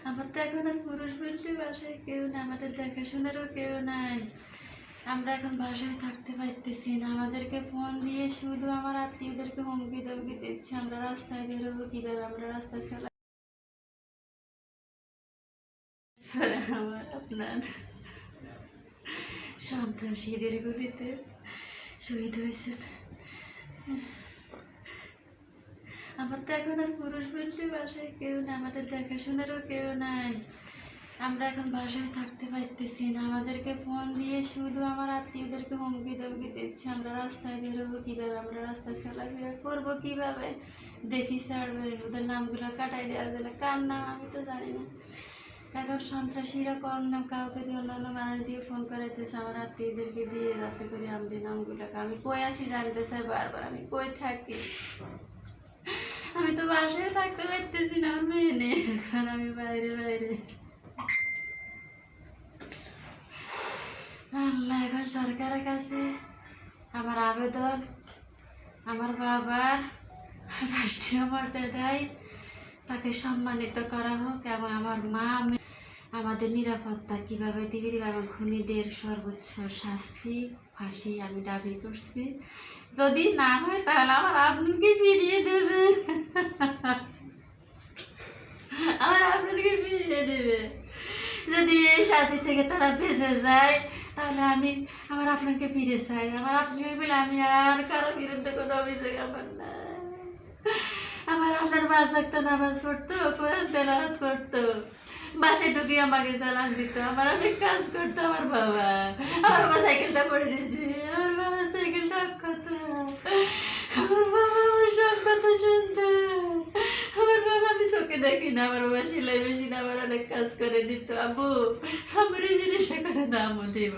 আমার তো এখন আর পুরুষ বলতে বাসায় কেউ না, আমাদের দেখাশোনারও কেউ নাই। আমরা এখন বাসায় থাকতে পারতেছি না, আমাদেরকে ফোন দিয়ে শুধু আমার আত্মীয়দেরকে হুমকি ধমকি দিচ্ছে। আমরা রাস্তায় বেরোবো কিভাবে, আমরা রাস্তায় চলা। আমার আপনার সন্ত্রাসীদের গুলিতে শহীদ হয়েছেন। আমার তো এখন আর পুরুষ বলতে বাসায় কেউ না, আমাদের দেখাশোনারও কেউ নাই। আমরা এখন বাসায় থাকতে পারতেছি না, আমাদেরকে ফোন দিয়ে শুধু আমার আত্মীয়দেরকে হুমকি ধমকি দিচ্ছে। আমরা রাস্তায় বেরোবো কিভাবে, আমরা রাস্তায় চলাফেরা করবো কিভাবে, দেখি ছাড়বে ওদের নামগুলো কাটাই দেওয়া গেলে কার নাম আমি তো জানি না। এখন সন্ত্রাসীরা কোন নাম কাউকে দিয়ে অন্যান্য মানুষ দিয়ে ফোন করাইতেছে আমার আত্মীয়দেরকে দিয়ে, যাতে করে আমি নামগুলোকে আমি কই আসি জানতে চাই বারবার, আমি কই থাকি। আমি তো বাসায় থাকতে পারতেছি না, আমার মেয়ে নেই, এখন আমি বাইরে বাইরে। আল্লাহ, এখন সরকারের কাছে আমার আবেদন, আমার বাবার রাষ্ট্রীয় মর্যাদায় তাকে সম্মানিত করা হোক, এবং আমার মা আমাদের নিরাপত্তা কীভাবে দিবে এবং খুনিদের সর্বোচ্চ শাস্তি ফাঁসি আমি দাবি করছি। যদি না হয় তাহলে আমার আপনাকে ফিরিয়ে দেবে, আমার আপনাকে ফিরিয়ে দেবে। যদি এই শাস্তি থেকে তারা বেঁচে যায় তাহলে আমি আমার আপনাকে ফিরে চাই। আমার আপনাকে বলে আমি আর কারো বিরুদ্ধে কোনো অভিযোগ আমার না। আমার আপনার বাস থাকতো, নামাজ পড়তো, কোরআন তেলাওয়াত করতো, বাসায় ঢুকিয়ে আমাকে চালান দিত, আমার অনেক কাজ করতো। আমার বাবা সাইকেলটা পড়ে দিয়েছে, আমার বাবা সাইকেলটা অক্ষত, আমার বাবা আমার সব কথা শুনতো। আমার বাবা আমি চোখে দেখি না, আমার বাবা সেলাই মেশিন আমার অনেক কাজ করে দিত। আবু আমার এই জিনিসটা করে দামও দিব।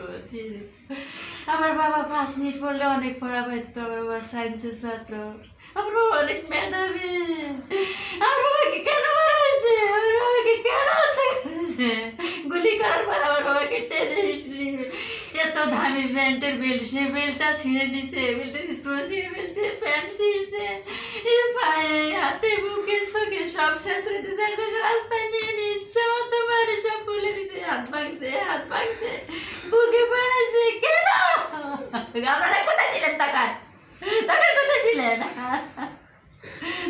আমার বাবা 5 মিনিট পড়লে অনেক পড়া পাইতো। আমার বাবা সায়েন্সের ছাত্র, আমার বাবা অনেক মেধাবী। আমার বাবাকে কেন মারা হয়েছে, আমার বাবাকে কেন হত্যা করেছে? গুলি করার পর আমার বাবাকে টেনে হিসড়ি এত দামি প্যান্টের বেল্ট, সে বেল্টটা ছিঁড়ে দিছে, বেল্টের স্ক্রু ছিঁড়ে ফেলছে, প্যান্ট ছিঁড়ছে, পায়ে হাতে বুকে চোখে সব শেষ হয়ে দিচ্ছে। রাস্তায় নিয়ে ইচ্ছা মতো মারে সব বলে দিছে, হাত ভাঙছে, বুকে পড়েছে। কেন আপনারা কোথায় ছিলেন তখন? তখন কোথায় ছিলেন?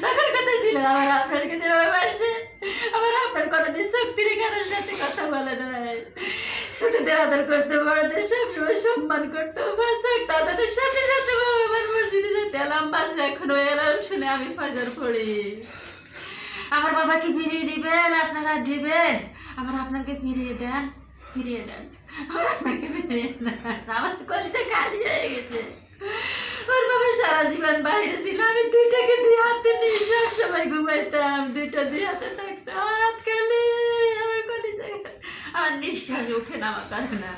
তখন কোথায় ছিলেন? আমার আপনার কাছে মারছে, আমার আপনার কোনোদিন শক্তির কারোর সাথে কথা বলে নাই। ছোটদের আদর করতো, বড়দের সবসময় সম্মান করতো, তাদের সাথে সাথে আমার মসজিদে যেতে এলাম বাজে, এখনো এলাম শুনে আমি ফাজার পড়ি। আমার বাবাকে ফিরিয়ে দিবেন, আপনারা দিবেন, আমার আপনাকে ফিরিয়ে দেন, আমার আপনাকে ফিরিয়ে দেন। আমার কলিজা খালি হয়ে গেছে। ওর বাবা সারা জীবন বাইরে ছিল, আমি দুইটাকে 2 হাতে নিয়ে সবসময় ঘুমাইতাম, 2টা 2 হাতে থাকতো। আমার হাত খালি, আমার কলিজা, আমার নিঃশ্বাস উঠে নামা করে না।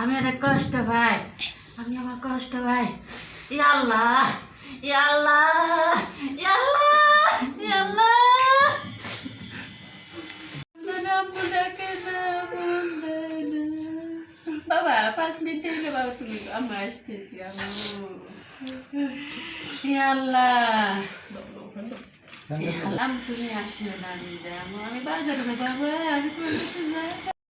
আমি অনেক কষ্ট ভাই, আমার কষ্ট ভাই। ইয়া আল্লাহ, ইয়া আল্লাহ, ইয়া আল্লাহ, ইয়া আল্লাহ। বাবা 5 মিনিট থেকে বাবা তুমি আমরা আসতেছি। আল্লাহ তুমি আসে না, আমি বাজারে বাবা, আমি